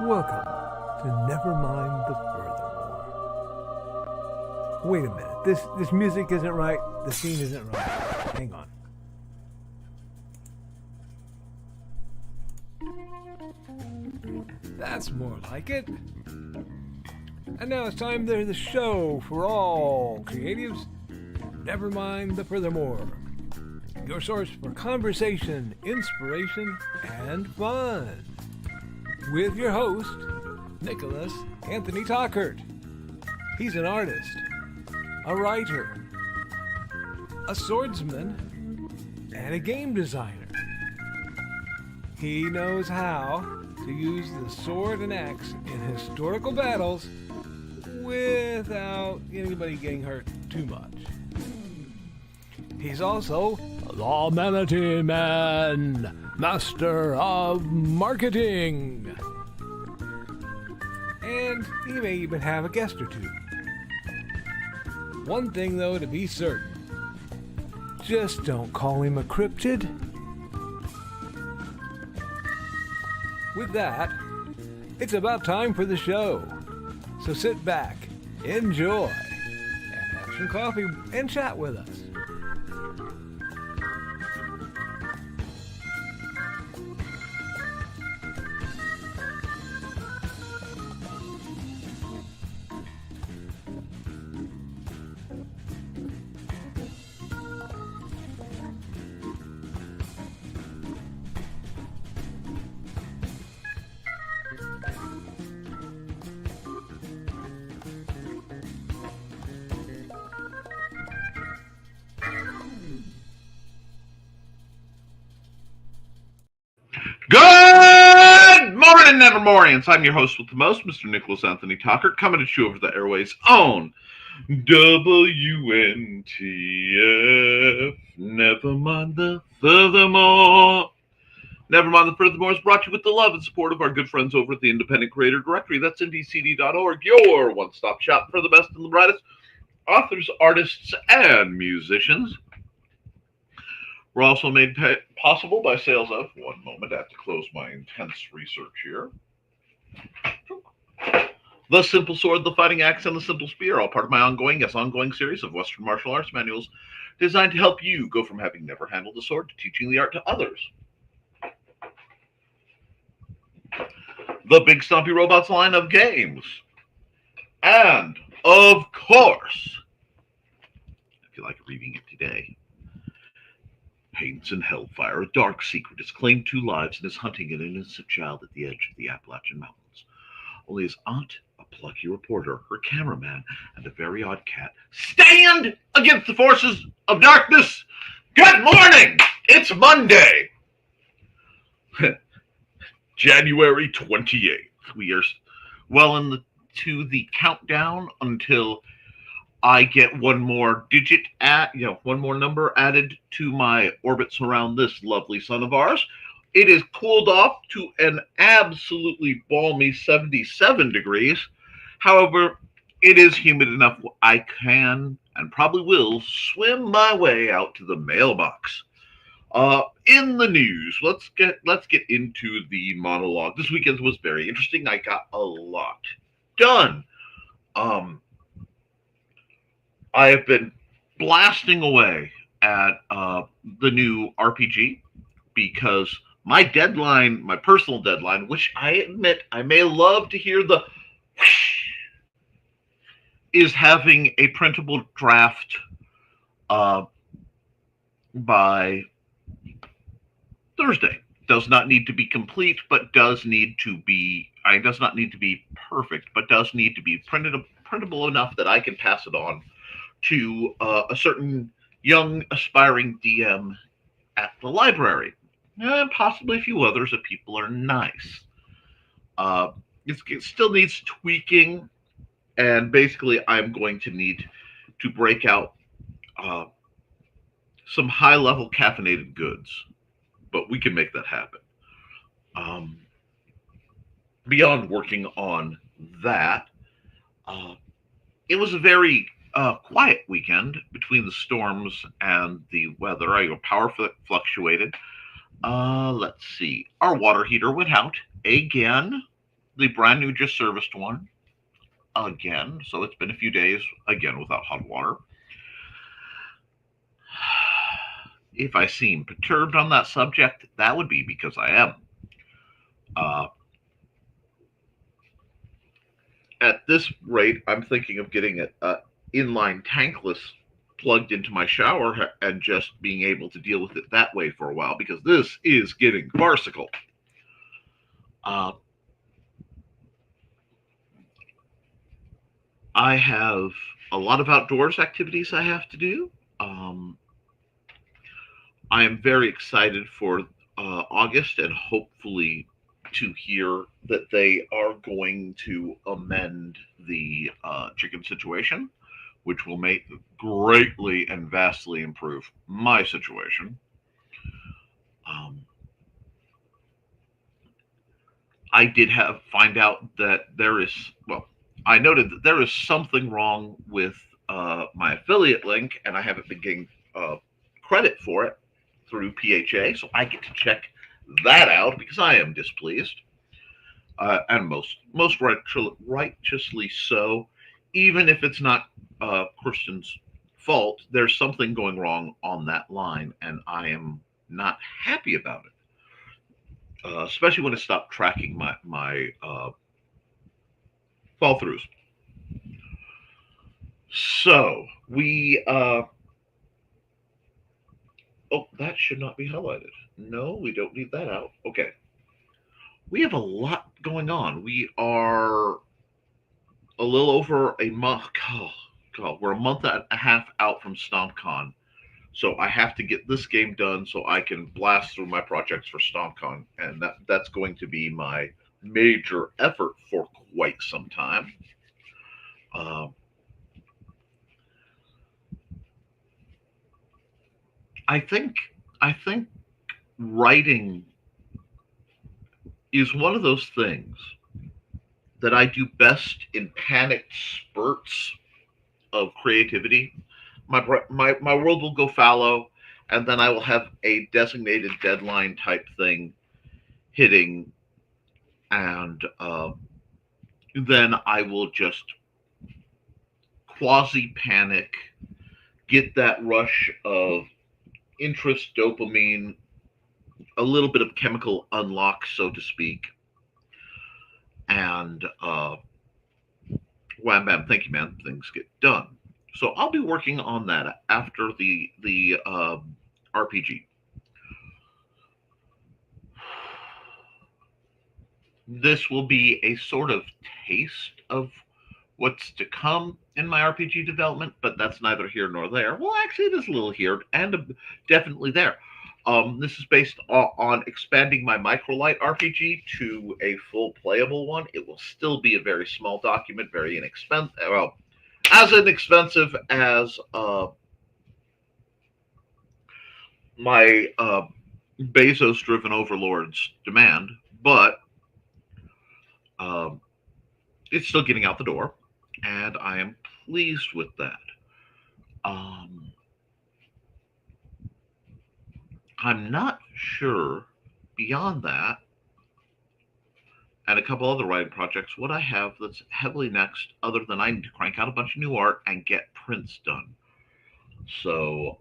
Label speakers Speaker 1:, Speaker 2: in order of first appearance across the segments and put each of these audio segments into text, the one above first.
Speaker 1: Welcome to Nevermind the Furthermore. Wait a minute. This music isn't right. The scene isn't right. Hang on. That's more like it. And now it's time to the show for all creatives. Nevermind the Furthermore. Your source for conversation, inspiration, and fun. With your host, Nicholas Anthony Tockert. He's an artist, a writer, a swordsman, and a game designer. He knows how to use the sword and axe in historical battles without anybody getting hurt too much. He's also the Manatee Man, master of marketing. And he may even have a guest or two. One thing, though, to be certain. Just don't call him a cryptid. With that, it's about time for the show. So sit back, enjoy, and have some coffee and chat with us.
Speaker 2: Good morning, Nevermorians. I'm your host with the most, Mr. Nicholas Anthony Tockert, coming at you over the airways on WNTF. Nevermind the Furthermore. Nevermind the Furthermore is brought to you with the love and support of our good friends over at the Independent Creator Directory. That's ndcd.org, your one-stop shop for the best and the brightest authors, artists, and musicians. We're also made possible by sales of, one moment, I have to close my intense research here. The Simple Sword, the Fighting Axe, and the Simple Spear, all part of my ongoing series of Western martial arts manuals designed to help you go from having never handled a sword to teaching the art to others. The Big Stumpy Robots line of games. And, of course, if you like reading it today, Pains and Hellfire, a dark secret has claimed 2 lives and is hunting an innocent child at the edge of the Appalachian Mountains. Only his aunt, a plucky reporter, her cameraman, and a very odd cat stand against the forces of darkness. Good morning! It's Monday, January 28th. We are well into the countdown until I get one more one more number added to my orbits around this lovely sun of ours. It is cooled off to an absolutely balmy 77 degrees. However, it is humid enough I can and probably will swim my way out to the mailbox. In the news, let's get into the monologue. This weekend was very interesting. I got a lot done. I have been blasting away at the new RPG because my deadline, my personal deadline, which I admit I may love to hear the whoosh, is having a printable draft by Thursday. Does not need to be complete, but does not need to be perfect, but does need to be printable enough that I can pass it on to a certain young aspiring DM at the library, and possibly a few others if people are nice. It still needs tweaking, and basically I'm going to need to break out some high-level caffeinated goods, but we can make that happen. Beyond working on that, it was a very quiet weekend between the storms and the weather. Power fluctuated. Let's see. Our water heater went out again. the brand new just serviced one again. So it's been a few days again without hot water. If I seem perturbed on that subject, that would be because I am. Uh, at this rate, I'm thinking of getting an inline tankless plugged into my shower and just being able to deal with it that way for a while because this is getting farcical. Uh, I have a lot of outdoors activities I have to do. Um, I am very excited for August and hopefully to hear that they are going to amend the chicken situation, which will make greatly and vastly improve my situation. Um, I did have find out that there is well, I noted that there is something wrong with my affiliate link, and I haven't been getting credit for it through PHA, so I get to check that out because I am displeased, and most righteously so. Even if it's not Kristen's fault, there's something going wrong on that line, and I am not happy about it. Especially when it stopped tracking my fall throughs. So we oh, that should not be highlighted. No, we don't need that out. Okay. We have a lot going on. We are a little over a month. God, we're a month and a half out from StompCon. So I have to get this game done so I can blast through my projects for StompCon. And that's going to be my major effort for quite some time. Uh, I think writing is one of those things that I do best in panicked spurts of creativity. My world will go fallow, and then I will have a designated deadline type thing hitting, and then I will just quasi panic, get that rush of interest, dopamine, a little bit of chemical unlock, so to speak, and wham bam, thank you, man, things get done. So I'll be working on that after the RPG. This will be a sort of taste of what's to come in my RPG development, but that's neither here nor there. Well, actually, it is a little here and definitely there. This is based on expanding my Microlight RPG to a full playable one. It will still be a very small document, very inexpensive. Well, as inexpensive as my Bezos-driven overlords demand, but um, it's still getting out the door, and I am pleased with that. Um, I'm not sure beyond that, and a couple other writing projects, what I have that's heavily next, other than I need to crank out a bunch of new art and get prints done. So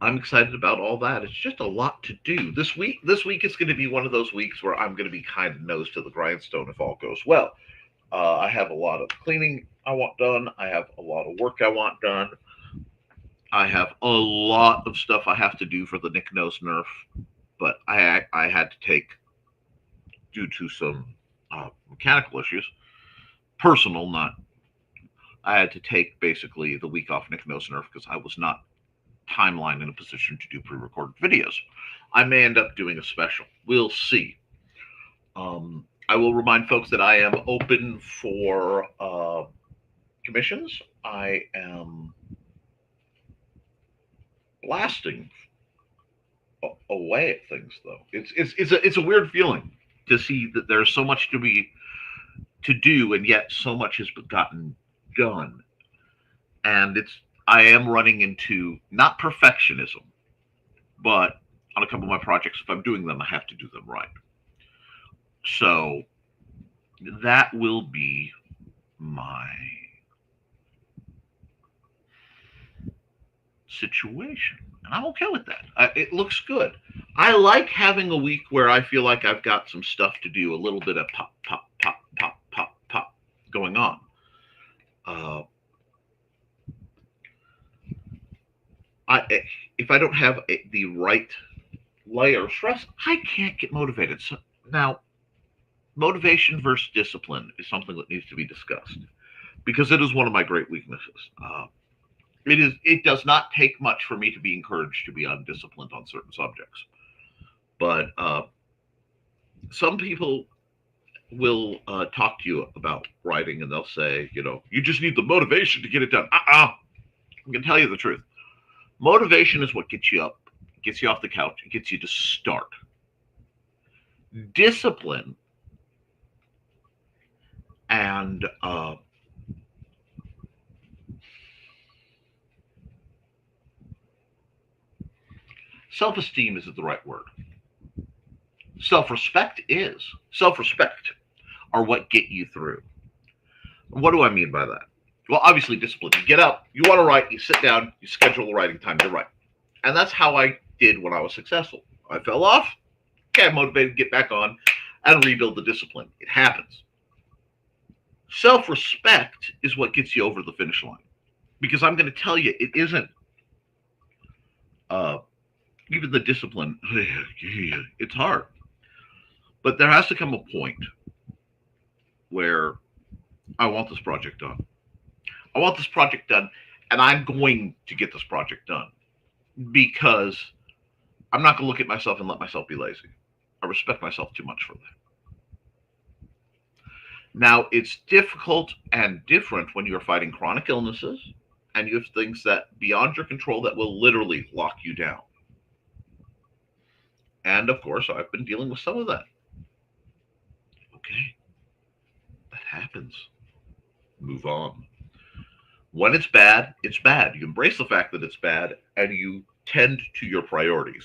Speaker 2: I'm excited about all that. It's just a lot to do. This week is going to be one of those weeks where I'm going to be kind of nose to the grindstone if all goes well. I have a lot of cleaning I want done. I have a lot of work I want done. I have a lot of stuff I have to do for the Nick Nose nerf, but I had to take, due to some mechanical issues, personal, not. I had to take basically the week off Nick Nose nerf because I was not timeline in a position to do pre-recorded videos. I may end up doing a special. We'll see. I will remind folks that I am open for commissions. I am blasting away at things, though. It's a weird feeling to see that there's so much to do, and yet so much has gotten done. And I am running into not perfectionism, but on a couple of my projects, if I'm doing them, I have to do them right. So that will be my situation. And I'm okay with that. It looks good. I like having a week where I feel like I've got some stuff to do, a little bit of pop, pop, pop, pop, pop, pop going on. Uh, if I don't have the right layer of stress, I can't get motivated. So now, motivation versus discipline is something that needs to be discussed because it is one of my great weaknesses. It does not take much for me to be encouraged to be undisciplined on certain subjects, but some people will talk to you about writing and they'll say, you just need the motivation to get it done. I'm going to tell you the truth. Motivation is what gets you up, gets you off the couch, it gets you to start. Discipline and self-esteem isn't the right word. Self-respect is. Self-respect are what get you through. What do I mean by that? Well, obviously discipline. You get up, you want to write, you sit down, you schedule the writing time to write. And that's how I did when I was successful. I fell off, okay, I'm motivated to get back on and rebuild the discipline. It happens. Self-respect is what gets you over the finish line. Because I'm going to tell you, it isn't even the discipline. It's hard. But there has to come a point where I want this project done. I want this project done, and I'm going to get this project done because I'm not going to look at myself and let myself be lazy. I respect myself too much for that. Now, it's difficult and different when you're fighting chronic illnesses and you have things that beyond your control that will literally lock you down. And of course, I've been dealing with some of that. Okay, that happens. Move on. When it's bad, it's bad. You embrace the fact that it's bad and you tend to your priorities.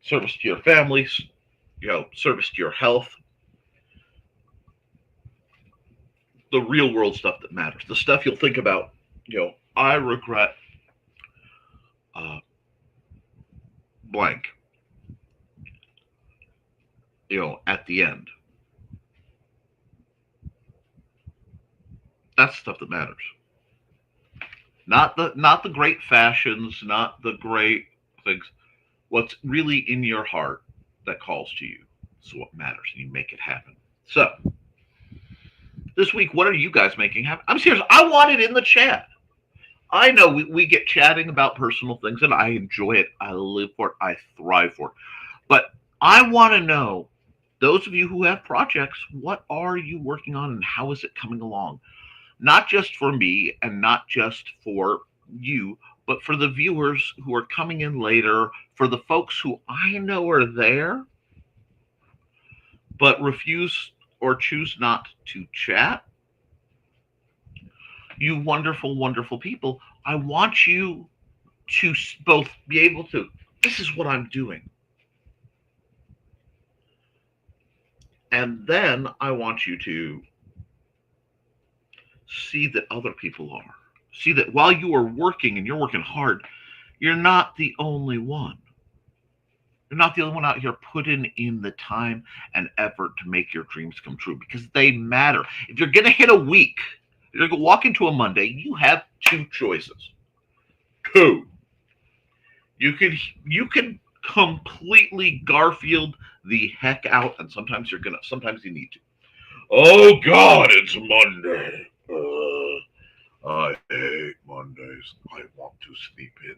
Speaker 2: Service to your families, service to your health. The real world stuff that matters. The stuff you'll think about, I regret blank, at the end. That's stuff that matters. Not the great fashions, not the great things. What's really in your heart that calls to you is what matters, and you make it happen. So, this week, what are you guys making happen? I'm serious. I want it in the chat. I know we get chatting about personal things, and I enjoy it. I live for it. I thrive for it. But I want to know, those of you who have projects, what are you working on, and how is it coming along? Not just for me and not just for you, but for the viewers who are coming in later, for the folks who I know are there, but refuse or choose not to chat. You wonderful, wonderful people. I want you to both be able to, this is what I'm doing. And then I want you to see that other people are. See that while you are working and you're working hard, you're not the only one. You're not the only one out here putting in the time and effort to make your dreams come true, because they matter. If you're going to hit a week, if you're going to walk into a Monday, you have two choices. Two. You can completely Garfield the heck out, and sometimes you need to. Oh God, it's Monday. I hate Mondays. I want to sleep in.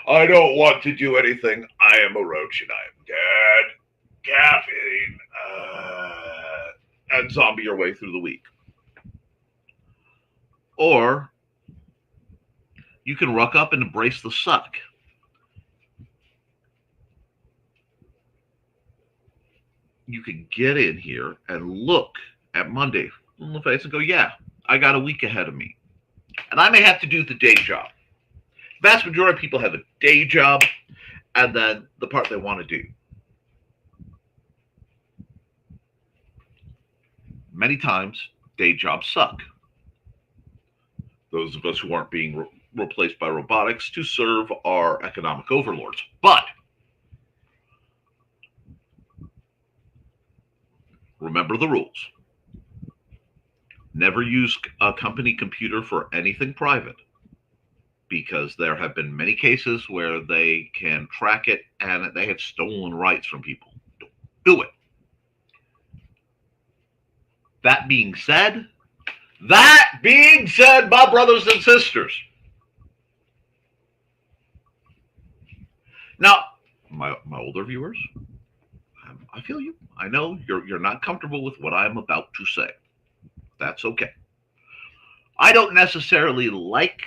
Speaker 2: I don't want to do anything. I am a roach and I am dead. Caffeine. And zombie your way through the week. Or you can ruck up and embrace the suck. You can get in here and look at Monday in the face and go, yeah, I got a week ahead of me. And I may have to do the day job. The vast majority of people have a day job and then the part they want to do. many times, day jobs suck. Those of us who aren't being replaced by robotics to serve our economic overlords. But remember the rules. Never use a company computer for anything private, because there have been many cases where they can track it and they have stolen rights from people. Don't do it. That being said, my brothers and sisters. Now, my older viewers, I feel you. I know you're not comfortable with what I'm about to say. That's okay. I don't necessarily like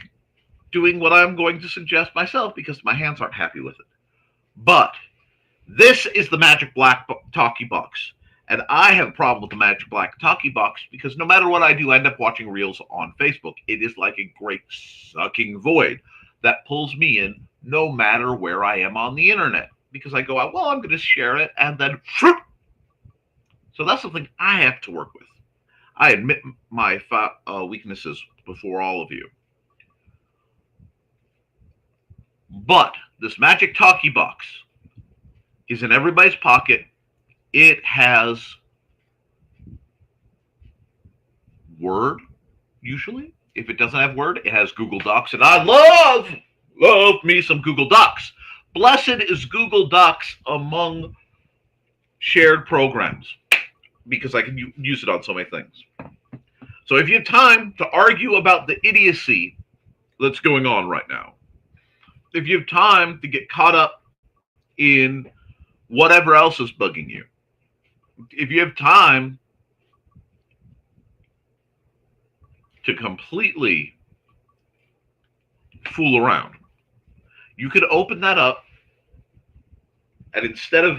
Speaker 2: doing what I'm going to suggest myself because my hands aren't happy with it. But this is the Magic Black Talkie Box. And I have a problem with the Magic Black Talkie Box because no matter what I do, I end up watching reels on Facebook. It is like a great sucking void that pulls me in no matter where I am on the internet. Because I go out, well, I'm going to share it, and then so that's something I have to work with. I admit my weaknesses before all of you. But this Magic Talkie Box is in everybody's pocket. It has Word, usually. If it doesn't have Word, it has Google Docs. And I love me some Google Docs. Blessed is Google Docs among shared programs because I can use it on so many things. So if you have time to argue about the idiocy that's going on right now, if you have time to get caught up in whatever else is bugging you, if you have time to completely fool around, you could open that up, and instead of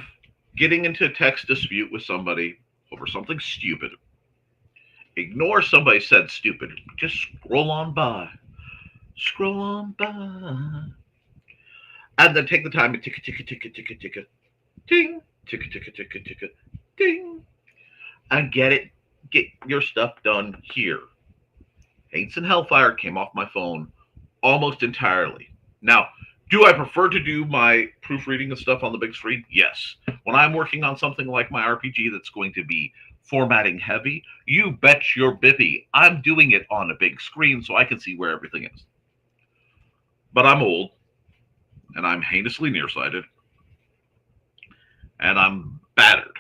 Speaker 2: getting into a text dispute with somebody over something stupid, ignore somebody said stupid. Just scroll on by. Scroll on by. And then take the time and tick, ding, tick, ding, and get your stuff done here. Hates and Hellfire came off my phone almost entirely. Now, do I prefer to do my proofreading and stuff on the big screen? Yes. When I'm working on something like my RPG that's going to be formatting heavy, you bet your bippy I'm doing it on a big screen so I can see where everything is. But I'm old, and I'm heinously nearsighted, and I'm battered.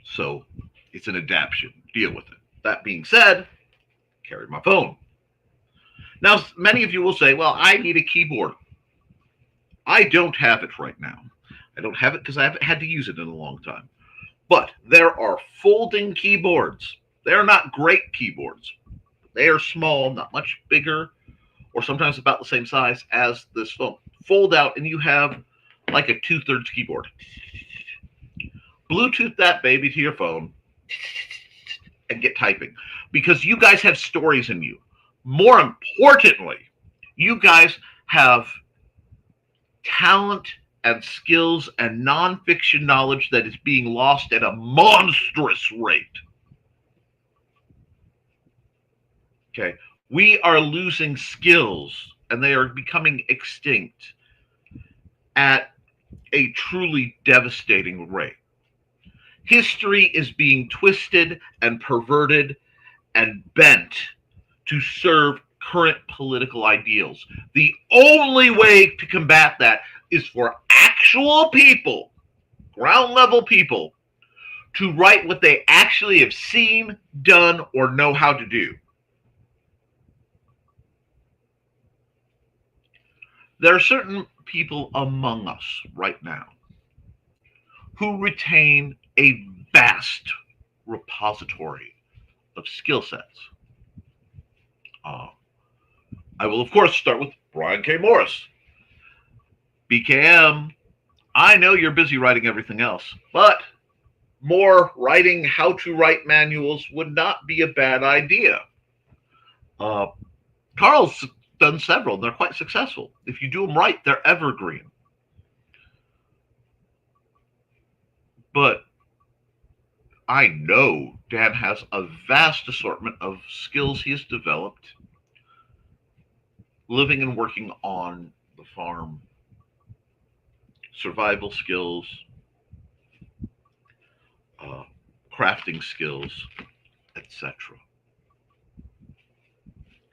Speaker 2: So it's an adaptation. Deal with it. That being said, carry my phone. Now, many of you will say, well, I need a keyboard. I don't have it right now. I don't have it because I haven't had to use it in a long time. But there are folding keyboards. They're not great keyboards. They are small, not much bigger, or sometimes about the same size as this phone. Fold out, and you have like a 2/3 keyboard. Bluetooth that baby to your phone and get typing. Because you guys have stories in you. More importantly, you guys have talent and skills and nonfiction knowledge that is being lost at a monstrous rate. Okay, we are losing skills and they are becoming extinct at a truly devastating rate. History is being twisted and perverted and bent to serve current political ideals. The only way to combat that is for actual people, ground level people, to write what they actually have seen, done, or know how to do. There are certain people among us right now who retain a vast repository of skill sets. I will, of course, start with Brian K. Morris. BKM, I know you're busy writing everything else, but more writing how to write manuals would not be a bad idea. Carl's done several. They're quite successful. If you do them right, they're evergreen. But I know Dan has a vast assortment of skills he has developed living and working on the farm, survival skills, uh, crafting skills, etc.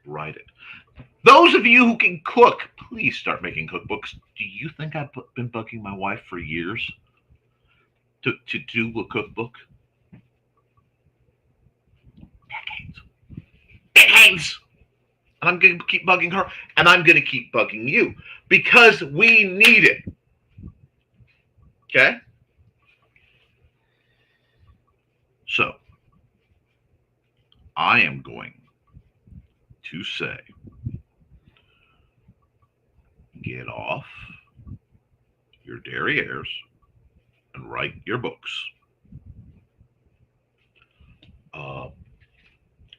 Speaker 2: Write it. Those of you who can cook, please start making cookbooks. Do you think I've been bugging my wife for years to do a cookbook? Decades. Decades! And I'm going to keep bugging her, and I'm going to keep bugging you because we need it. Okay? So, I am going to say, get off your derrieres and write your books.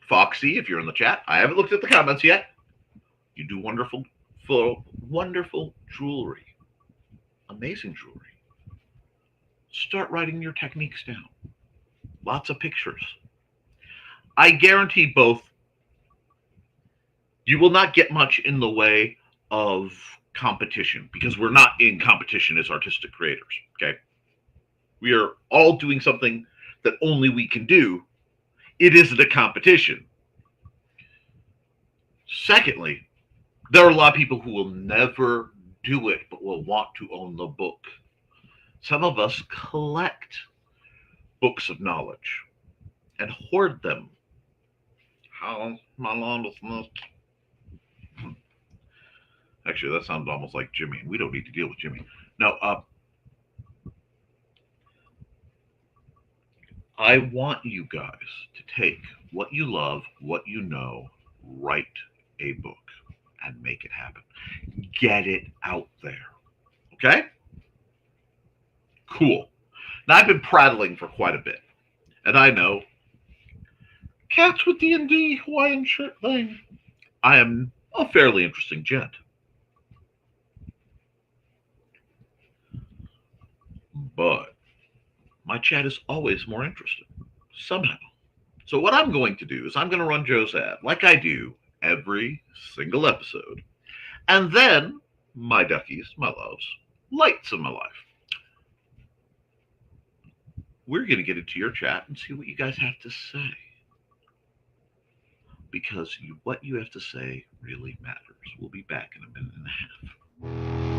Speaker 2: Foxy, if you're in the chat, I haven't looked at the comments yet. You do wonderful jewelry, amazing jewelry. Start writing your techniques down. Lots of pictures. I guarantee both you will not get much in the way of competition because we're not in competition as artistic creators, okay? We are all doing something that only we can do. It isn't a competition. Secondly, there are a lot of people who will never do it but will want to own the book. Some of us collect books of knowledge and hoard them. How my lawn was must. Actually, that sounds almost like Jimmy. We don't need to deal with Jimmy. No, I want you guys to take what you love, what you know, write a book, and make it happen. Get it out there. Okay? Cool. Now, I've been prattling for quite a bit. And I know, cats with D&D Hawaiian shirt thing. I am a fairly interesting gent. But my chat is always more interested, somehow. So what I'm going to do is I'm going to run Joe's ad, like I do every single episode. And then, my duckies, my loves, lights of my life, we're going to get into your chat and see what you guys have to say. Because what you have to say really matters. We'll be back in a minute and a half.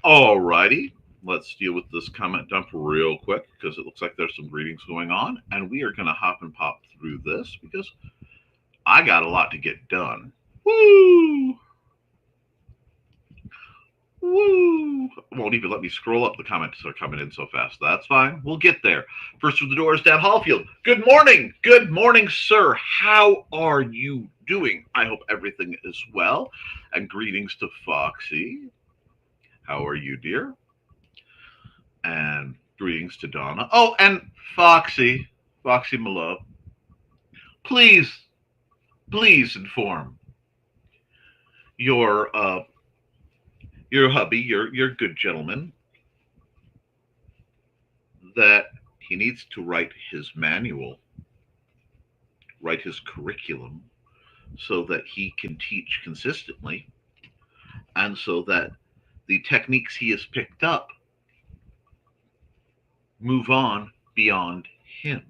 Speaker 2: Alrighty, let's deal with this comment dump real quick because it looks like there's some greetings going on, and we are going to hop and pop through this because I got a lot to get done. Woo! Woo! Won't even let me scroll up. The comments are coming in so fast. That's fine. We'll get there. First through the door is Dan Hallfield. Good morning. Good morning, sir. How are you doing? I hope everything is well. And greetings to Foxy. How are you, dear? And greetings to Donna. Oh, and Foxy, Foxy, my love, please, please inform your your hubby, your good gentleman, that he needs to write his manual, write his curriculum, so that he can teach consistently, and so that the techniques he has picked up move on beyond him.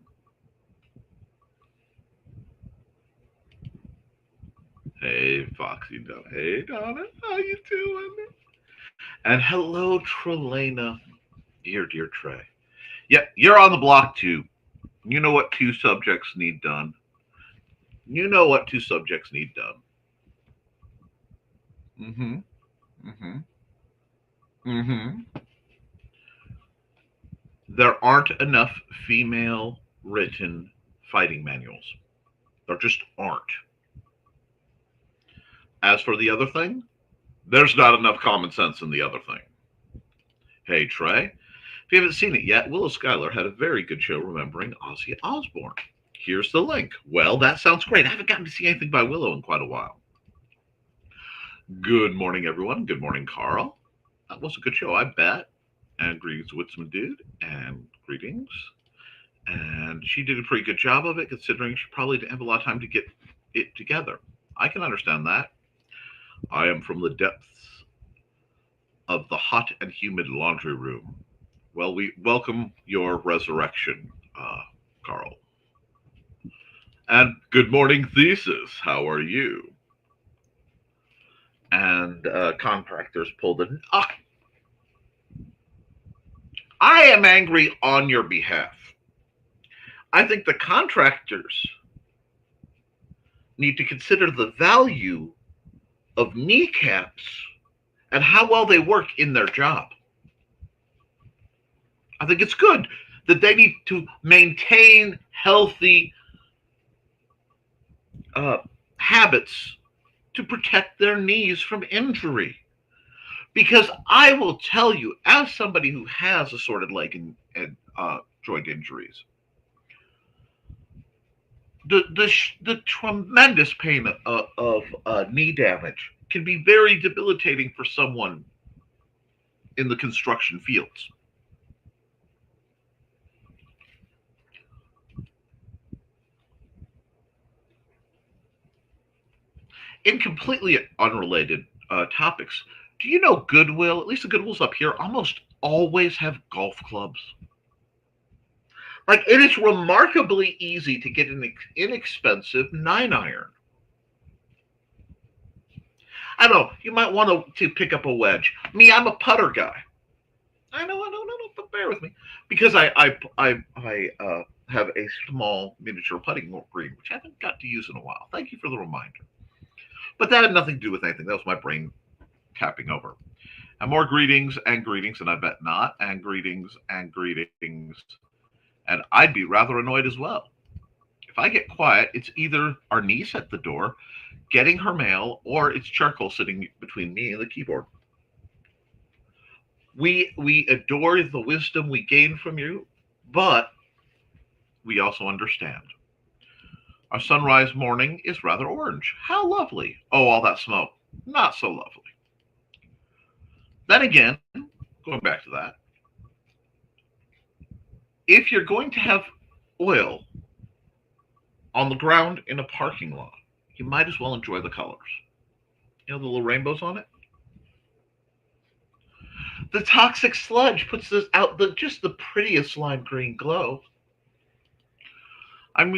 Speaker 2: Hey, Foxy, hey, Donna, how you doing? And hello, Trelena, dear Trey. Yeah, you're on the block too. You know what two subjects need done. You know what two subjects need done. Mm-hmm. Mm-hmm. Mm-hmm. There aren't enough female written fighting manuals. There just aren't. As for the other thing, there's not enough common sense in the other thing. Hey, Trey, if you haven't seen it yet, Willow Schuyler had a very good show remembering Ozzy Osbourne. Here's the link. Well, that sounds great. I haven't gotten to see anything by Willow in quite a while. Good morning, everyone. Good morning, Carl. That was a good show, I bet. And greetings, Woodsman Dude, and greetings. And she did a pretty good job of it, considering she probably didn't have a lot of time to get it together. I can understand that. I am from the depths of the hot and humid laundry room. Well, we welcome your resurrection, Carl. And good morning, Thesis. How are you? And contractors pulled in. I am angry on your behalf. I think the contractors need to consider the value of kneecaps and how well they work in their job. I think it's good that they need to maintain healthy habits to protect their knees from injury. Because I will tell you, as somebody who has assorted leg and joint injuries, the tremendous pain of knee damage can be very debilitating for someone in the construction fields. In completely unrelated topics, do you know Goodwill, at least the Goodwills up here, almost always have golf clubs? Like, it is remarkably easy to get an inexpensive 9-iron. I don't know, you might want to pick up a wedge. Me, I'm a putter guy. I know, but bear with me. Because I have a small miniature putting green, which I haven't got to use in a while. Thank you for the reminder. But that had nothing to do with anything. That was my brain tapping over. And more greetings, and I bet not, and greetings. And I'd be rather annoyed as well. If I get quiet, it's either our niece at the door getting her mail, or it's charcoal sitting between me and the keyboard. We adore the wisdom we gain from you, but we also understand. Our sunrise morning is rather orange. How lovely. Oh, all that smoke. Not so lovely. Then again, going back to that, if you're going to have oil on the ground in a parking lot, you might as well enjoy the colors. You know, the little rainbows on it? The toxic sludge puts this out just the prettiest lime green glow. I'm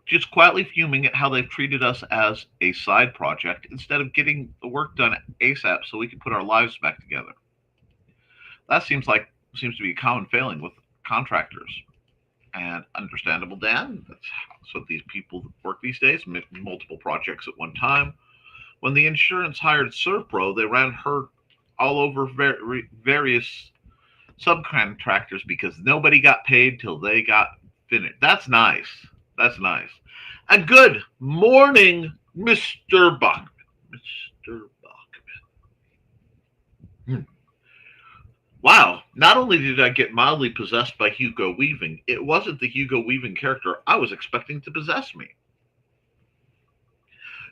Speaker 2: just quietly fuming at how they've treated us as a side project instead of getting the work done ASAP so we can put our lives back together. That seems to be a common failing with contractors. And understandable, Dan. That's what these people work these days, multiple projects at one time. When the insurance hired Servpro, they ran her all over various subcontractors because nobody got paid till they got finished. That's nice. And good morning, Mr. Bachman. Mr. Bachman. Wow. Not only did I get mildly possessed by Hugo Weaving, it wasn't the Hugo Weaving character I was expecting to possess me.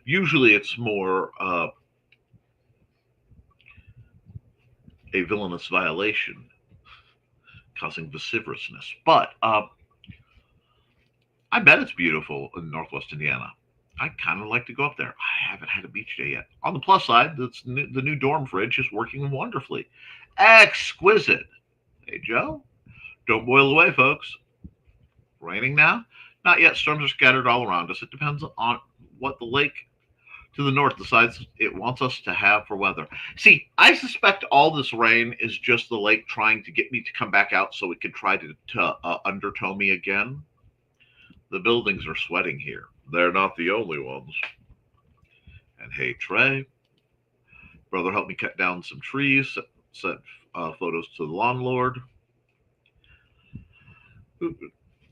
Speaker 2: Usually it's more a villainous violation causing vociferousness. But I bet it's beautiful in Northwest Indiana. I kind of like to go up there. I haven't had a beach day yet. On the plus side, the new dorm fridge is working wonderfully. Exquisite. Hey, Joe, don't boil away, folks. Raining now? Not yet. Storms are scattered all around us. It depends on what the lake to the north decides it wants us to have for weather. See, I suspect all this rain is just the lake trying to get me to come back out so it can try to undertow me again. The buildings are sweating here. They're not the only ones. And hey, Trey, brother helped me cut down some trees, sent photos to the landlord.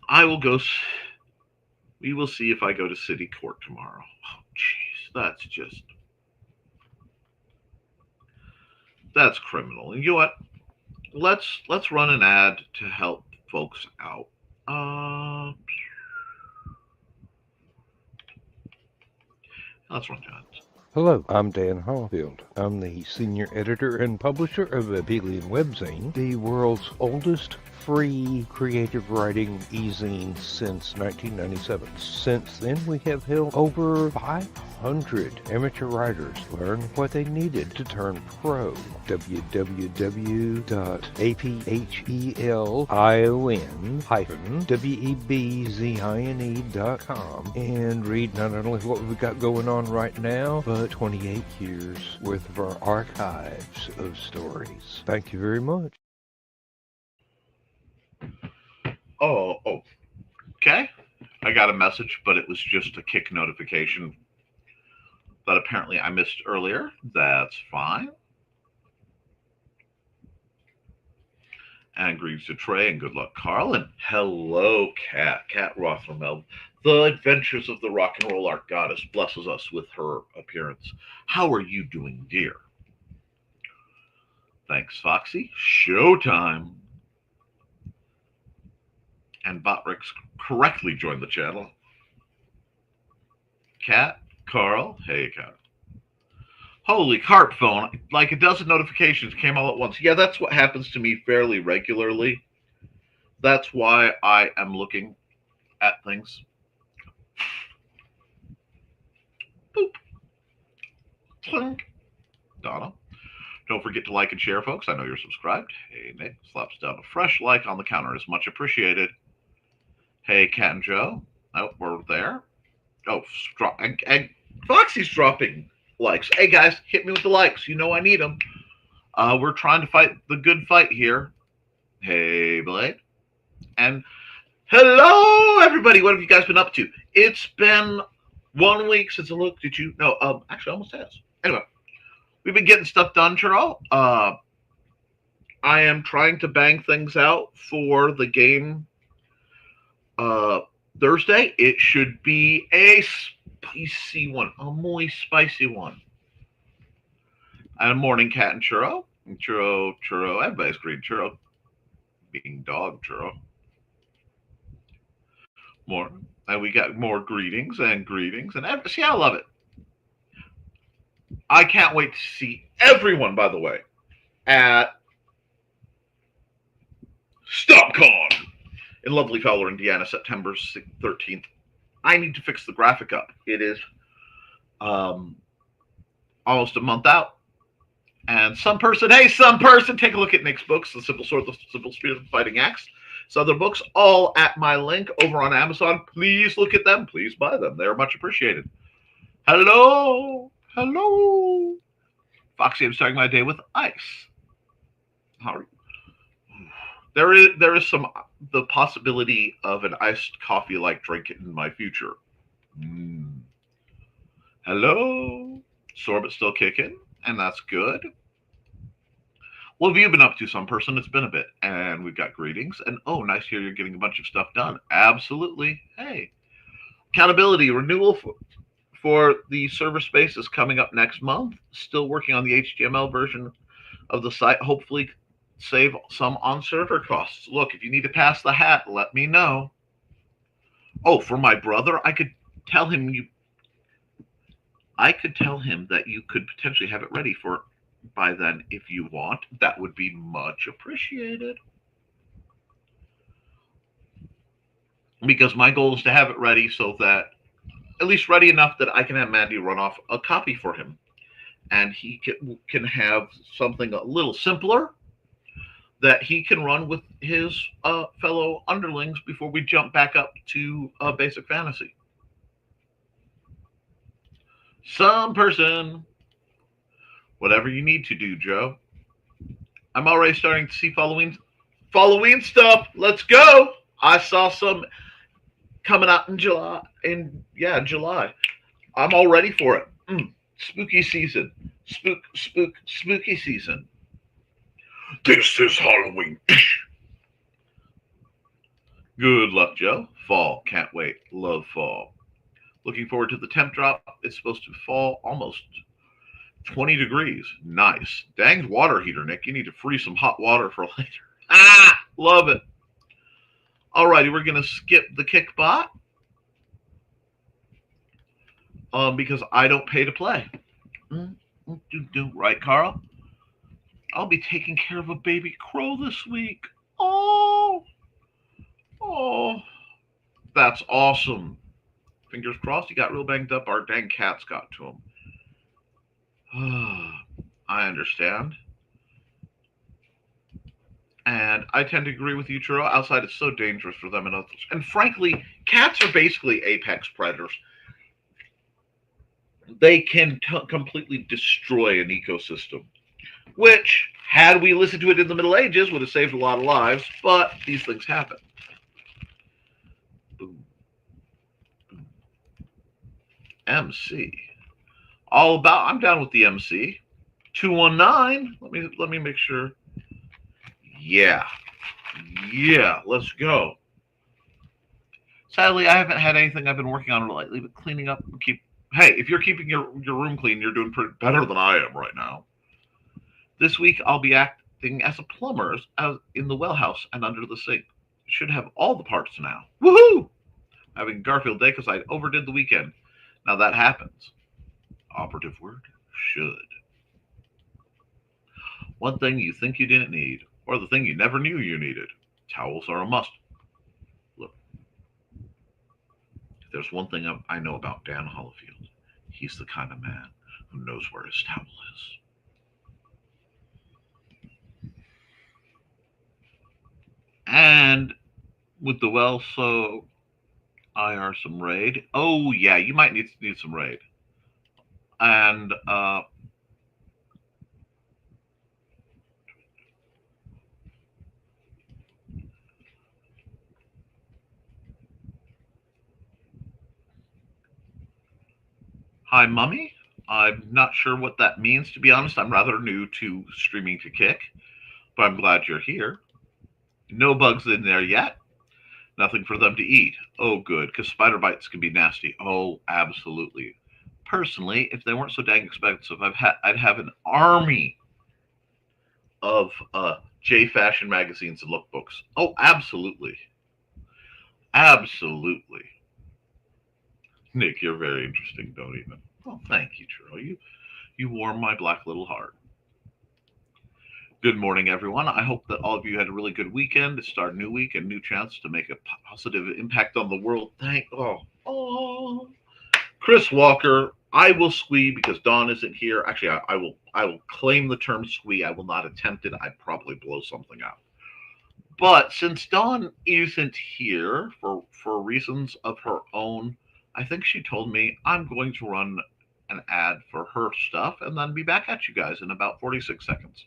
Speaker 2: I will go. We will see if I go to city court tomorrow. Oh, jeez, that's criminal. And you know what? Let's run an ad to help folks out. Let's run ads.
Speaker 3: Hello, I'm Dan Hallfield. I'm the senior editor and publisher of Abelian Webzine, the world's oldest free creative writing e-zine since 1997. Since then, we have helped over 500 amateur writers learn what they needed to turn pro. www.aphelion-webzine.com and read not only what we've got going on right now, but 28 years worth of our archives of stories. Thank you very much.
Speaker 2: Oh, okay. I got a message, but it was just a kick notification that apparently I missed earlier. That's fine. And greetings to Trey and good luck, Carl. And hello, Kat Rothermel. The adventures of the rock and roll art goddess blesses us with her appearance. How are you doing, dear? Thanks, Foxy. Showtime. And Botrix correctly joined the channel. Kat, Carl, hey, Kat. Holy carp phone, like a dozen notifications came all at once. Yeah, that's what happens to me fairly regularly. That's why I am looking at things. Boop. Clink. Donna. Don't forget to like and share, folks. I know you're subscribed. Hey, Nick slaps down a fresh like on the counter. Is much appreciated. Hey, Cat and Joe. Oh, we're there. Oh, and Foxy's dropping likes. Hey, guys, hit me with the likes. You know I need them. We're trying to fight the good fight here. Hey, Blade. And hello, everybody. What have you guys been up to? It's been 1 week since I looked at you. No, actually, almost has. Anyway, we've been getting stuff done, Churro. I am trying to bang things out for the game Thursday. It should be a spicy one, a moist, spicy one. And morning, Cat and Churro. And Churro. Everybody's green. Churro being dog, Churro. More. And we got more greetings. And see, I love it. I can't wait to see everyone, by the way, at StopCon in lovely Fowler, Indiana, September 13th. I need to fix the graphic up. It is almost a month out. And some person, take a look at Nick's books, The Simple Sword, The Simple Spirit of the Fighting Axe. So other books, all at my link over on Amazon. Please look at them. Please buy them. They're much appreciated. Hello. Foxy, I'm starting my day with ice. How are you? There is the possibility of an iced coffee-like drink in my future. Hello. Sorbet's still kicking, and that's good. What have you been up to, some person? It's been a bit. And we've got greetings. And oh, nice to hear you're getting a bunch of stuff done. Absolutely. Hey. Accountability, renewal for the server space is coming up next month. Still working on the HTML version of the site. Hopefully save some on server costs. Look, if you need to pass the hat, let me know. Oh, for my brother, I could tell him that you could potentially have it ready for by then if you want. That would be much appreciated. Because my goal is to have it ready so that, at least ready enough that I can have Mandy run off a copy for him. And he can have something a little simpler that he can run with his fellow underlings before we jump back up to basic fantasy. Some person, whatever you need to do, Joe. I'm already starting to see Halloween stuff. Let's go. I saw some coming out in July. July. I'm all ready for it. Spooky season. Spooky season. This is Halloween. Good luck, Joe. Fall. Can't wait. Love fall. Looking forward to the temp drop. It's supposed to fall almost 20 degrees. Nice. Dang water heater, Nick. You need to freeze some hot water for later. Love it. Alrighty, we're going to skip the kick bot. Because I don't pay to play. Right, Carl? I'll be taking care of a baby crow this week. Oh, that's awesome. Fingers crossed he got real banged up. Our dang cats got to him. I understand. And I tend to agree with you, Churro. Outside, it's so dangerous for them and others. And frankly, cats are basically apex predators. They can completely destroy an ecosystem, which, had we listened to it in the Middle Ages, would have saved a lot of lives, but these things happen. Boom. Boom. MC. I'm down with the MC. 219. Let me make sure. Yeah, let's go. Sadly, I haven't had anything I've been working on lately, but cleaning up and hey, if you're keeping your room clean, you're doing better than I am right now. This week, I'll be acting as a plumber in the well house and under the sink. Should have all the parts now. Woohoo! Having Garfield Day because I overdid the weekend. Now that happens. Operative word, should. One thing you think you didn't need, or the thing you never knew you needed. Towels are a must. Look, if there's one thing I know about Dan Hollifield, he's the kind of man who knows where his towel is. And with the well, so IR some raid. Oh yeah, you might need some raid. And hi, Mummy. I'm not sure what that means, to be honest. I'm rather new to streaming to Kick, but I'm glad you're here. No bugs in there yet. Nothing for them to eat. Oh, good, because spider bites can be nasty. Oh, absolutely. Personally, if they weren't so dang expensive, I'd have an army of J Fashion magazines and lookbooks. Oh, absolutely. Absolutely. Nick, you're very interesting, don't even. Oh, thank you, Churro. You warm my black little heart. Good morning, everyone. I hope that all of you had a really good weekend to start a new week and new chance to make a positive impact on the world. Chris Walker, I will squee because Dawn isn't here. Actually, I will claim the term squee. I will not attempt it. I'd probably blow something out. But since Dawn isn't here for reasons of her own, I think she told me I'm going to run an ad for her stuff and then be back at you guys in about 46 seconds.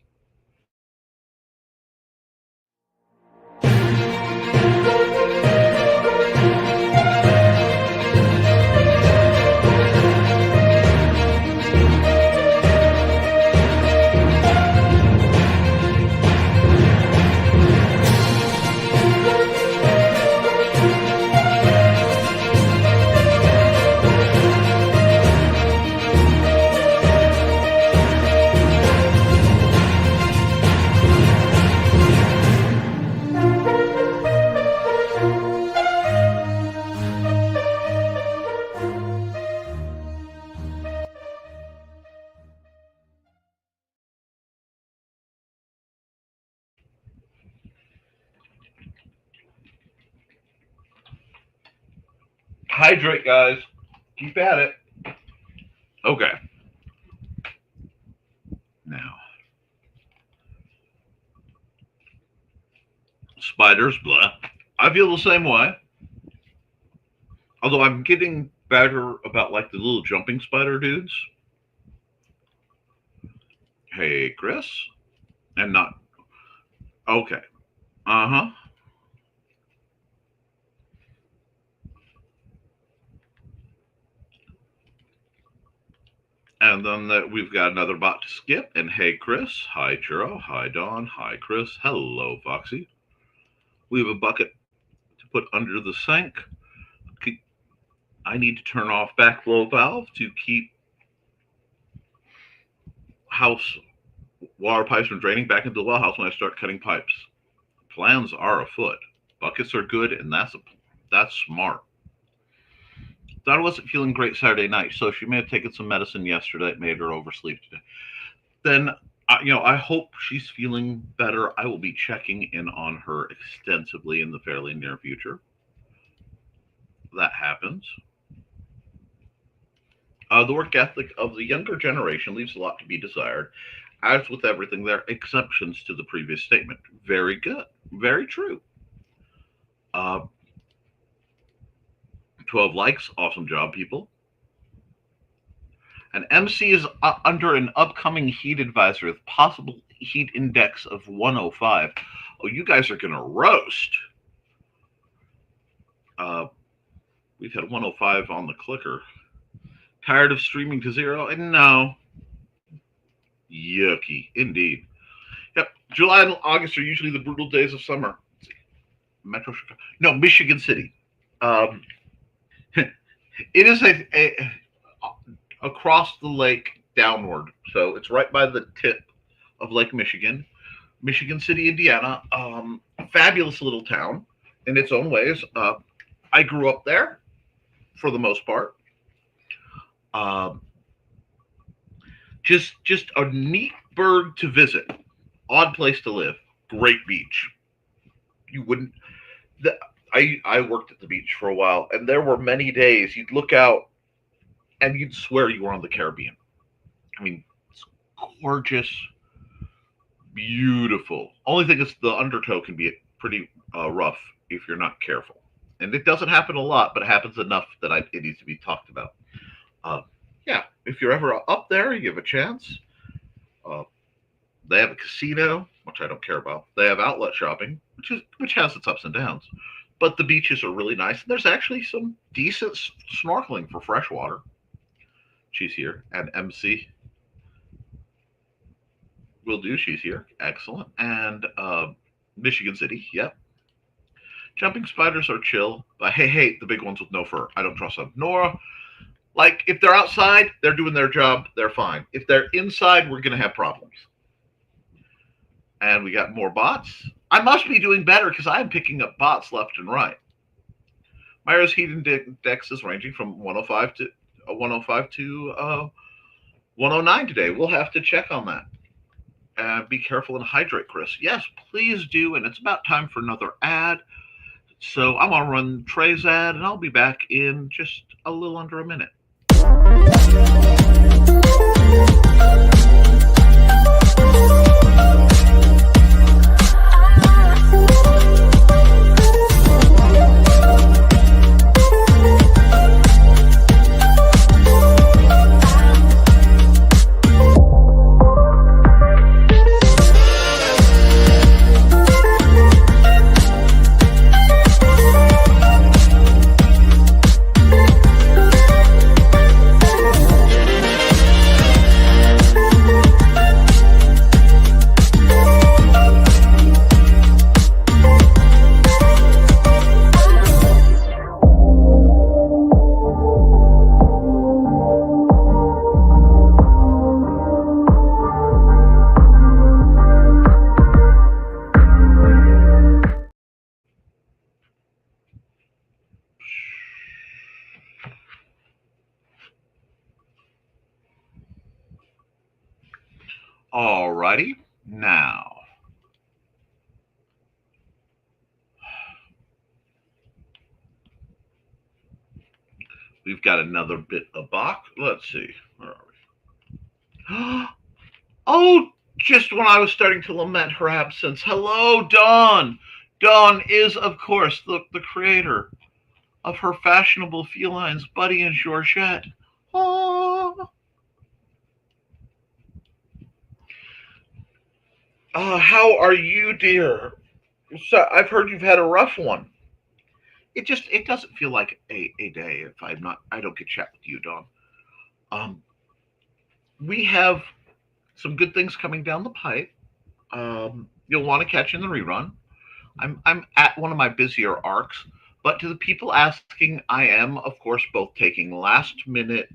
Speaker 2: Hydrate, guys. Keep at it. Okay. Now, spiders, blah. I feel the same way. Although I'm getting better about like the little jumping spider dudes. Hey, Chris. And not. Okay. Uh huh. And then we've got another bot to skip. And hey, Chris. Hi, Churro. Hi, Dawn. Hi, Chris. Hello, Foxy. We have a bucket to put under the sink. I need to turn off backflow valve to keep house water pipes from draining back into the well house when I start cutting pipes. Plans are afoot. Buckets are good, and that's smart. Donna wasn't feeling great Saturday night, so she may have taken some medicine yesterday that made her oversleep today. Then, I hope she's feeling better. I will be checking in on her extensively in the fairly near future. That happens. The work ethic of the younger generation leaves a lot to be desired. As with everything, there are exceptions to the previous statement. Very good. Very true. 12 likes. Awesome job, people. And MC is under an upcoming heat advisory with possible heat index of 105. Oh, you guys are going to roast. We've had 105 on the clicker. Tired of streaming to zero? No. Yucky, indeed. Yep, July and August are usually the brutal days of summer. Metro Chicago. No, Michigan City. It is a across the lake downward, so it's right by the tip of Lake Michigan. Michigan City, Indiana. Fabulous little town in its own ways. I grew up there for the most part. Just a neat burg to visit. Odd place to live. Great beach. You wouldn't. I worked at the beach for a while, and there were many days you'd look out and you'd swear you were on the Caribbean. I mean, it's gorgeous, beautiful. Only thing is the undertow can be pretty rough if you're not careful. And it doesn't happen a lot, but it happens enough that it needs to be talked about. Yeah, if you're ever up there, you have a chance. They have a casino, which I don't care about. They have outlet shopping, which has its ups and downs. But the beaches are really nice. And there's actually some decent snorkeling for freshwater. She's here. And MC will do. She's here. Excellent. And Michigan City. Yep. Jumping spiders are chill. But hey, the big ones with no fur. I don't trust them. Nora, like, if they're outside, they're doing their job. They're fine. If they're inside, we're going to have problems. And we got more bots. I must be doing better because I'm picking up bots left and right. Myra's heat index is ranging from 105 to 109 today. We'll have to check on that. Be careful and hydrate, Chris. Yes, please do. And it's about time for another ad. So I'm going to run Trey's ad, and I'll be back in just a little under a minute. Alrighty, now. We've got another bit of box. Let's see. Where are we? Oh, just when I was starting to lament her absence. Hello, Dawn. Dawn is, of course, the creator of her fashionable felines, Buddy and Georgette. Oh. How are you, dear? So I've heard you've had a rough one. It doesn't feel like a day if I don't get chat with you, Dawn. Um, we have some good things coming down the pipe. You'll want to catch in the rerun. I'm at one of my busier arcs, but to the people asking, I am of course both taking last minute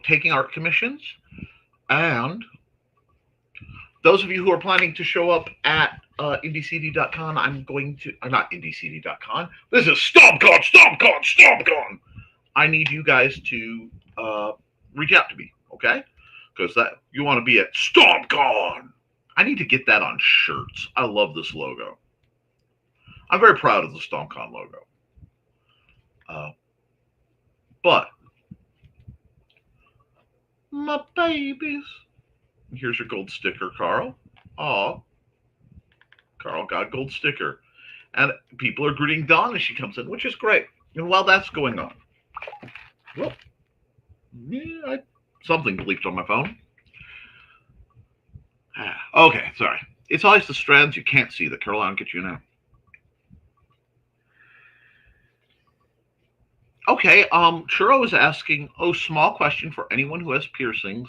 Speaker 2: taking art commissions, and those of you who are planning to show up at IndieCD.con, I'm going to not IndieCD.con. This is StompCon, StompCon, StompCon. I need you guys to reach out to me, okay? Because that you want to be at StompCon. I need to get that on shirts. I love this logo. I'm very proud of the StompCon logo. But my babies. Here's your gold sticker, Carl. Aw, Carl got a gold sticker. And people are greeting Dawn as she comes in, which is great. And while that's going on, well, yeah, something bleeped on my phone. Okay, sorry. It's always the strands you can't see that Caroline will get you now. Okay, Churro is asking, small question for anyone who has piercings.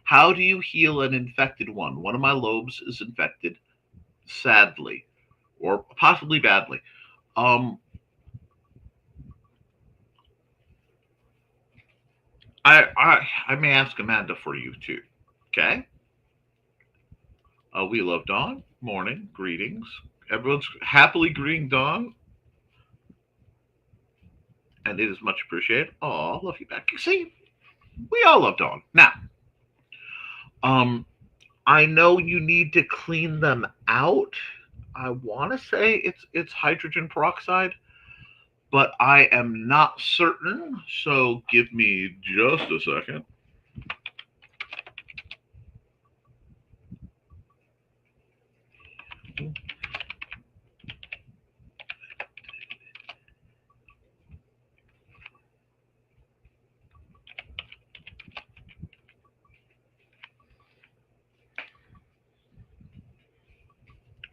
Speaker 2: How do you heal an infected one? One of my lobes is infected, sadly, or possibly badly. I may ask Amanda for you too. Okay. We love Dawn. Morning greetings. Everyone's happily greeting Dawn, and it is much appreciated. Oh, love you back. See, we all love Dawn. Now, I know you need to clean them out. I want to say it's hydrogen peroxide, but I am not certain. So give me just a second.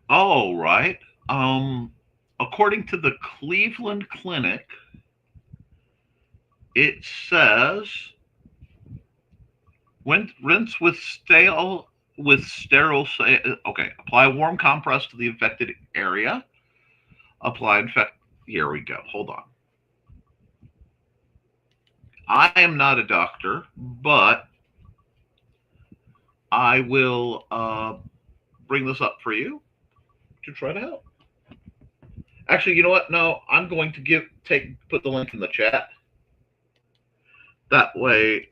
Speaker 2: All right. According to the Cleveland Clinic, it says when rinse with sterile. Okay, apply a warm compress to the infected area. Here we go. Hold on. I am not a doctor, but I will bring this up for you to try to help. Actually, you know what? No, I'm going to put the link in the chat. That way,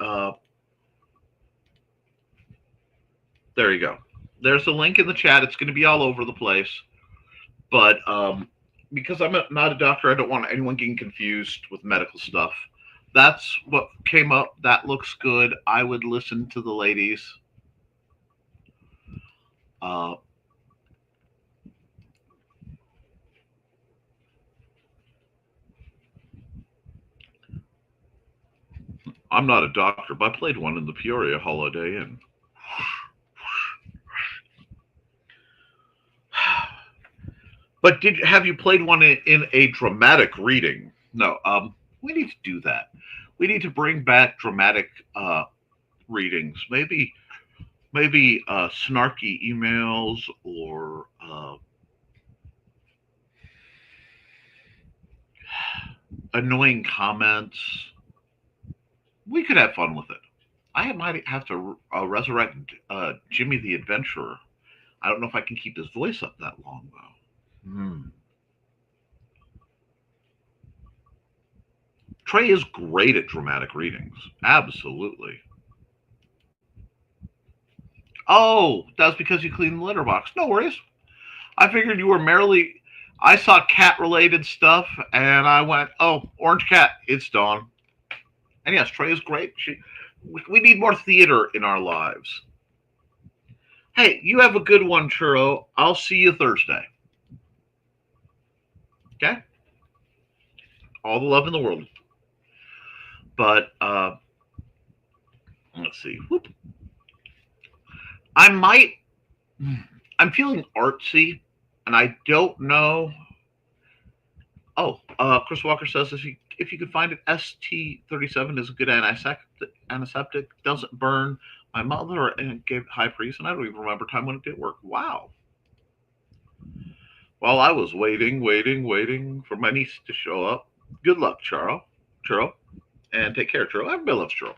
Speaker 2: there you go. There's a link in the chat. It's going to be all over the place. But because I'm not a doctor, I don't want anyone getting confused with medical stuff. That's what came up. That looks good. I would listen to the ladies. I'm not a doctor, but I played one in the Peoria Holiday Inn. But have you played one in a dramatic reading? No. We need to do that. We need to bring back dramatic readings. Maybe snarky emails or annoying comments. We could have fun with it. I might have to resurrect Jimmy the Adventurer. I don't know if I can keep his voice up that long, though. Trey is great at dramatic readings. Absolutely. Oh, that's because you cleaned the litter box. No worries. I figured you were merely... I saw cat-related stuff, and I went, "Oh, Orange Cat, it's Dawn." And yes, Trey is great. We need more theater in our lives. Hey, you have a good one, Churro. I'll see you Thursday. Okay? All the love in the world. But let's see. Whoop. I might. I'm feeling artsy, and I don't know. Oh, Chris Walker says if you could find it, ST37 is a good antiseptic, doesn't burn. My mother and gave high praise, and I don't even remember time when it did work. Wow. While I was waiting for my niece to show up. Good luck, Churro, and take care, Churro. Everybody loves Churro.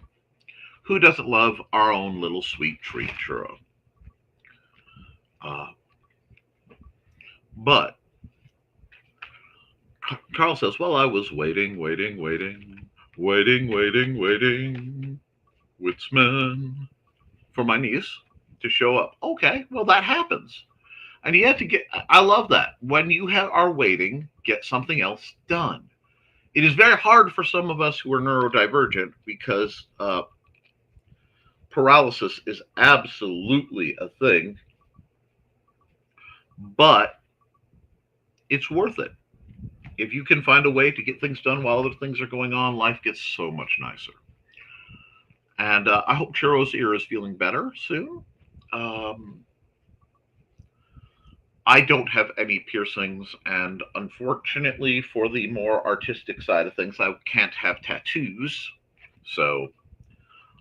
Speaker 2: Who doesn't love our own little sweet treat, Churro? But Carl says, well, I was waiting, Witsman, for my niece to show up. Okay, well, that happens. And you have to I love that. When you are waiting, get something else done. It is very hard for some of us who are neurodivergent because paralysis is absolutely a thing, but it's worth it. If you can find a way to get things done while other things are going on, life gets so much nicer. And I hope Churro's ear is feeling better soon. I don't have any piercings, and unfortunately, for the more artistic side of things, I can't have tattoos. So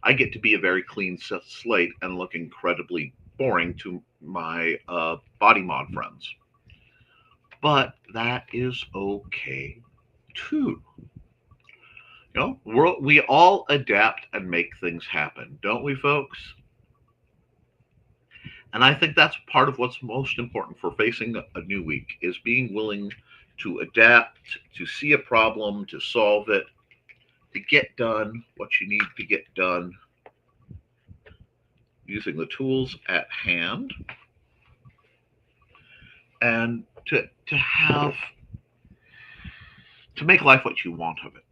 Speaker 2: I get to be a very clean slate and look incredibly boring to my body mod friends. But that is okay too. You know, we all adapt and make things happen, don't we, folks? And I think that's part of what's most important for facing a new week is being willing to adapt, to see a problem, to solve it, to get done what you need to get done using the tools at hand, and to make life what you want of it.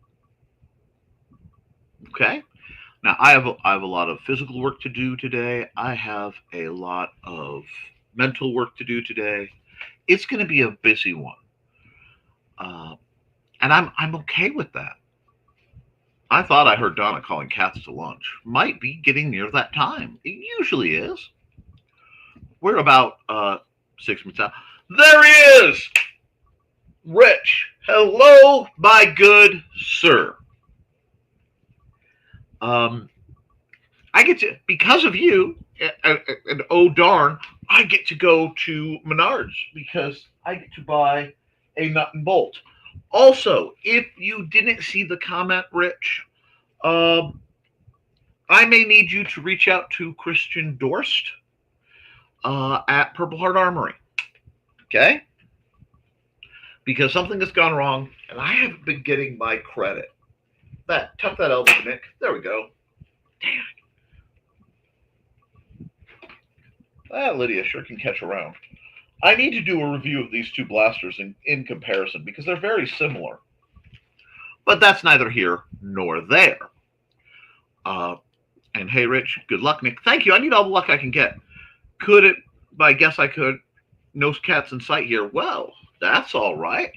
Speaker 2: Okay? Now, I have a lot of physical work to do today. I have a lot of mental work to do today. It's going to be a busy one, and I'm okay with that. I thought I heard Donna calling cats to lunch. Might be getting near that time. It usually is. We're about 6 minutes out. There he is, Rich. Hello, my good sir. I get to, because of you, and oh darn, I get to go to Menards because I get to buy a nut and bolt. Also, if you didn't see the comment, Rich, I may need you to reach out to Christian Dorst at Purple Heart Armory. Okay? Because something has gone wrong, and I haven't been getting my credit. Tuck that elbow, Nick. There we go. Damn. That Lydia sure can catch around. I need to do a review of these two blasters in comparison because they're very similar. But that's neither here nor there. And hey, Rich, good luck, Nick. Thank you. I need all the luck I can get. Could it? I guess I could. No cats in sight here. Well, that's all right.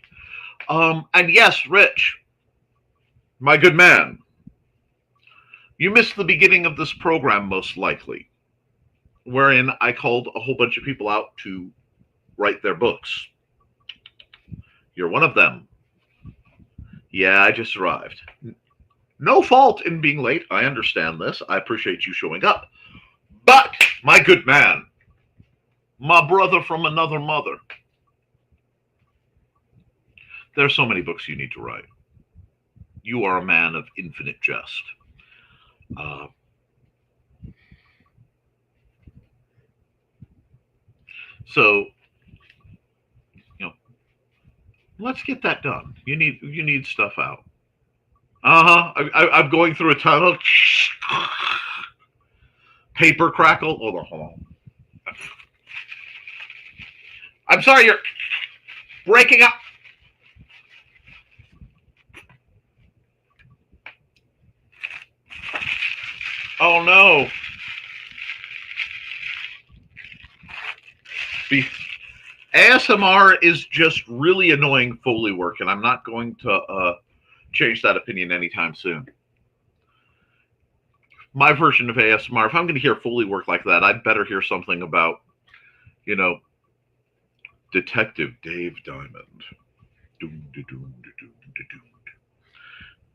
Speaker 2: And yes, Rich, my good man, you missed the beginning of this program most likely, wherein I called a whole bunch of people out to write their books. You're one of them. Yeah, I just arrived. No fault in being late. I understand this. I appreciate you showing up. But, my good man, my brother from another mother, there's so many books you need to write. You are a man of infinite jest. So, you know, let's get that done. You need stuff out. I'm going through a tunnel. Paper crackle. Hold on. I'm sorry. breaking up. Oh no. ASMR is just really annoying Foley work, and I'm not going to change that opinion anytime soon. My version of ASMR, if I'm going to hear Foley work like that, I'd better hear something about, you know, Detective Dave Diamond. Doom, doom, doom, doom, doom,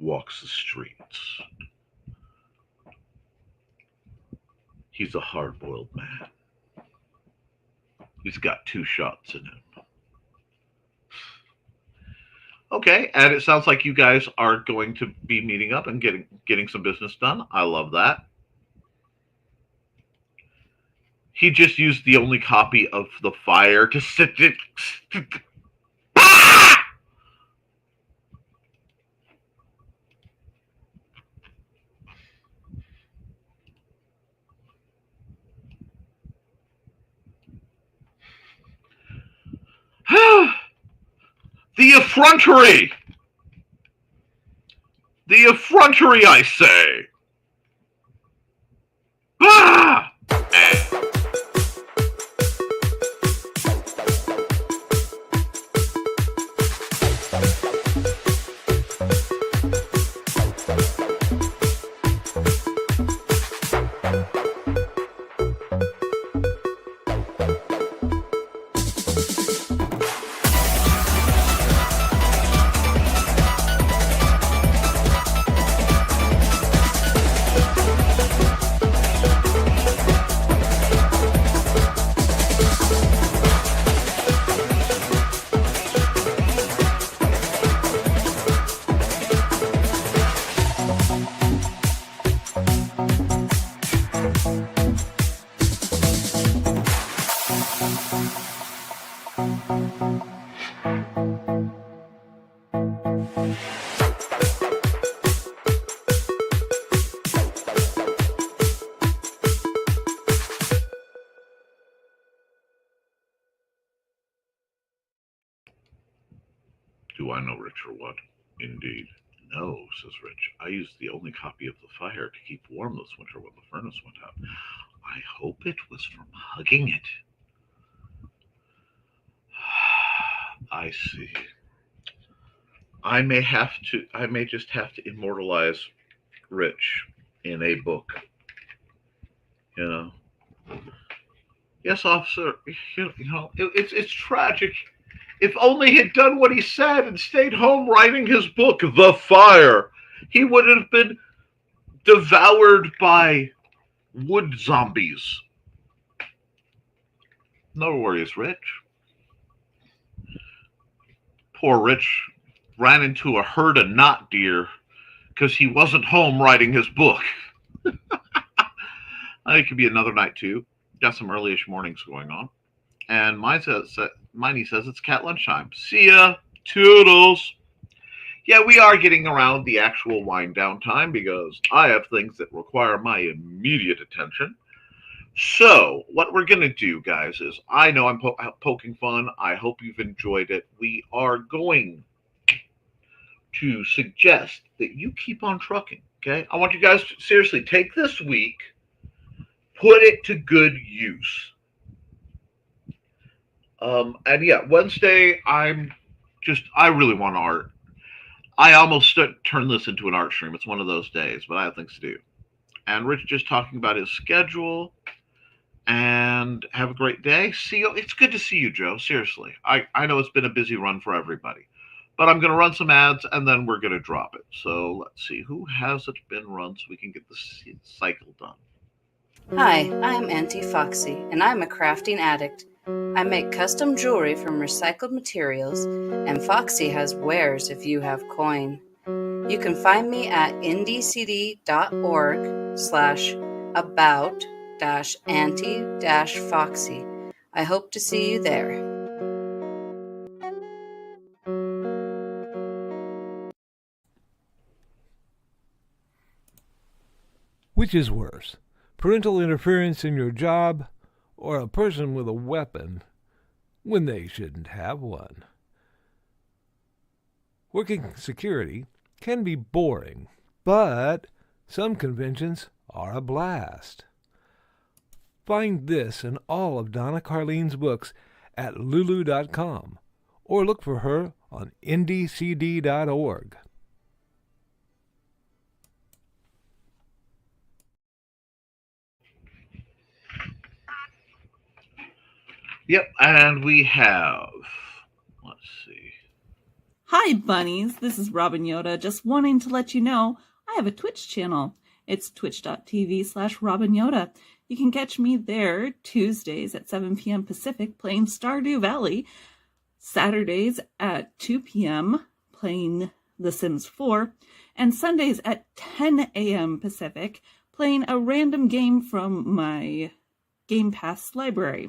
Speaker 2: walks the streets. He's a hard-boiled man. He's got 2 shots in him. Okay, and it sounds like you guys are going to be meeting up and getting some business done. I love that. He just used the only copy of The Fire to sit it. The effrontery! The effrontery, I say! Ah! Do I know Rich or what? Indeed. No, says Rich. I used the only copy of The Fire to keep warm this winter when the furnace went out. I hope it was from hugging it. I see. I may just have to immortalize Rich in a book. You know. Yes, officer. You know, it's tragic. If only he'd done what he said and stayed home writing his book, The Fire, he would have been devoured by wood zombies. No worries, Rich. Poor Rich ran into a herd of knot deer because he wasn't home writing his book. It could be another night, too. Got some early-ish mornings going on. And Miney says it's cat lunchtime. See ya. Toodles. Yeah, we are getting around the actual wind down time because I have things that require my immediate attention. So what we're going to do, guys, is I know I'm poking fun. I hope you've enjoyed it. We are going to suggest that you keep on trucking, okay? I want you guys to seriously take this week, put it to good use. And yeah, Wednesday, I really want art. I almost turned this into an art stream. It's one of those days, but I have things to do. And Rich just talking about his schedule. And have a great day. See you. It's good to see you, Joe. Seriously. I know it's been a busy run for everybody. But I'm going to run some ads, and then we're going to drop it. So let's see. Who hasn't been run so we can get the cycle done?
Speaker 4: Hi, I'm Auntie Foxy, and I'm a crafting addict. I make custom jewelry from recycled materials, and Foxy has wares if you have coin. You can find me at indcd.org/about-auntie-foxy. I hope to see you there.
Speaker 1: Which is worse, parental interference in your job or a person with a weapon when they shouldn't have one? Working security can be boring, but some conventions are a blast. Find this and all of Donna Carlene's books at lulu.com or look for her on indiecd.org.
Speaker 2: Yep, and we have, let's see.
Speaker 5: Hi, bunnies. This is Robin Yoda, just wanting to let you know I have a Twitch channel. It's twitch.tv/Robin Yoda. You can catch me there Tuesdays at 7 p.m. Pacific playing Stardew Valley, Saturdays at 2 p.m. playing The Sims 4, and Sundays at 10 a.m. Pacific playing a random game from my Game Pass library.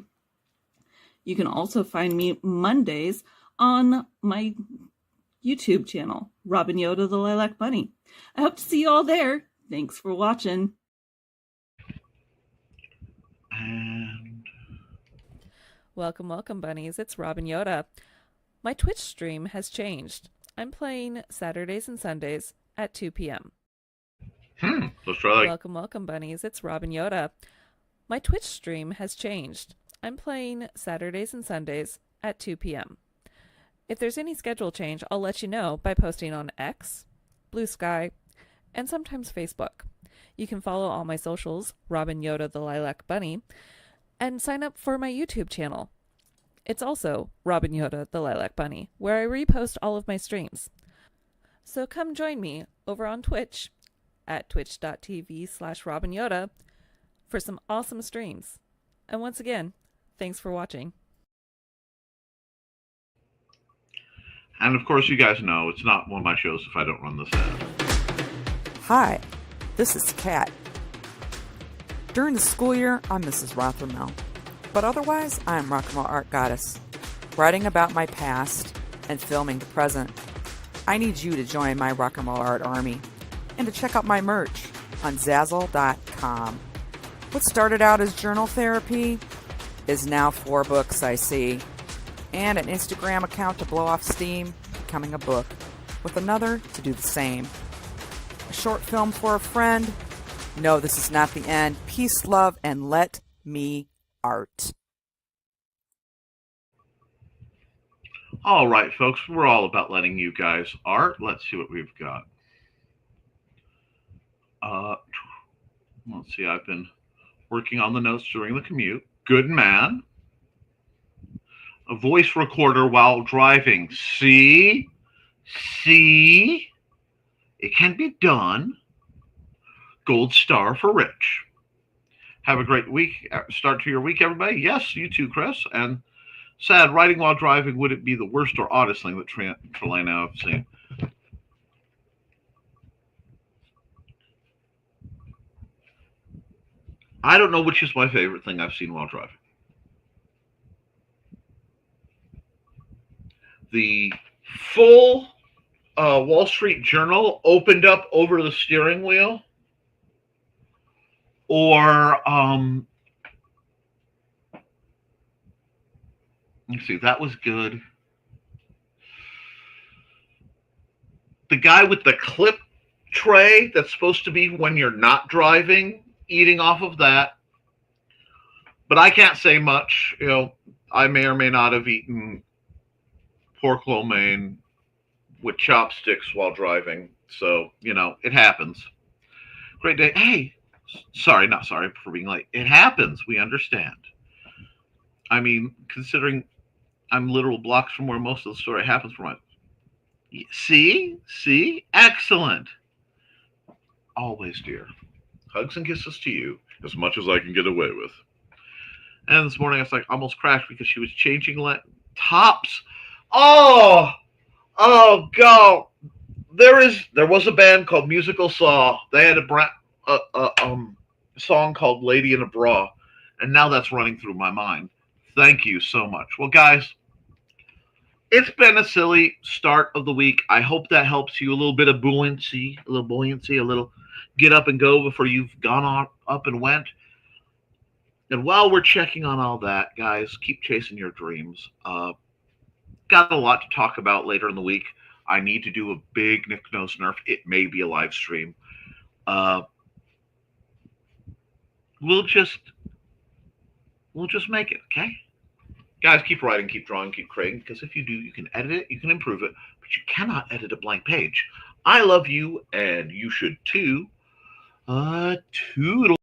Speaker 5: You can also find me Mondays on my YouTube channel, Robin Yoda the Lilac Bunny. I hope to see you all there. Thanks for watching.
Speaker 2: And
Speaker 6: Welcome, bunnies. It's Robin Yoda. My Twitch stream has changed. I'm playing Saturdays and Sundays at 2 p.m.
Speaker 2: Let's try.
Speaker 6: Welcome, bunnies. It's Robin Yoda. My Twitch stream has changed. I'm playing Saturdays and Sundays at 2 p.m. If there's any schedule change, I'll let you know by posting on X, Blue Sky, and sometimes Facebook. You can follow all my socials, Robin Yoda the Lilac Bunny, and sign up for my YouTube channel. It's also Robin Yoda the Lilac Bunny, where I repost all of my streams. So come join me over on Twitch at twitch.tv/Robin Yoda for some awesome streams. And once again, thanks for watching.
Speaker 2: And of course, you guys know it's not one of my shows if I don't run this ad.
Speaker 7: Hi, this is Kat. During the school year, I'm Mrs. Rothermel. But otherwise, I'm Rock and Roll Art Goddess, writing about my past and filming the present. I need you to join my Rock and Roll Art army and to check out my merch on Zazzle.com. What started out as journal therapy is now 4 books, I see, and an Instagram account to blow off steam, becoming a book, with another to do the same. A short film for a friend. No, this is not the end. Peace, love, and let me art.
Speaker 2: All right, folks, we're all about letting you guys art. Let's see what we've got. Let's see, I've been working on the notes during the commute. Good man. A voice recorder while driving. See? It can be done. Gold star for Rich. Have a great week. Start to your week, everybody. Yes, you too, Chris. And sad, riding while driving, would it be the worst or oddest thing that Trelana have seen? I don't know which is my favorite thing I've seen while driving. The full Wall Street Journal opened up over the steering wheel, or let's see, that was good. The guy with the clip tray that's supposed to be when you're not driving, eating off of that. But I can't say much. You know, I may or may not have eaten pork lo mein with chopsticks while driving. So, you know, it happens. Great day. Hey, not sorry for being late. It happens. We understand. I mean, considering I'm literal blocks from where most of the story happens from. See? Excellent. Always, dear. Hugs and kisses to you, as much as I can get away with. And this morning I was like almost crashed because she was changing tops. Oh God! There was a band called Musical Saw. They had a song called "Lady in a Bra," and now that's running through my mind. Thank you so much. Well, guys, it's been a silly start of the week. I hope that helps you. A little bit of buoyancy, a little get up and go before you've gone on up and went. And while we're checking on all that, guys, keep chasing your dreams. Got a lot to talk about later in the week. I need to do a big Nick Nose nerf. It may be a live stream. We'll just make it, okay? Guys, keep writing, keep drawing, keep creating, because if you do, you can edit it, you can improve it, but you cannot edit a blank page. I love you, and you should too. Toodle.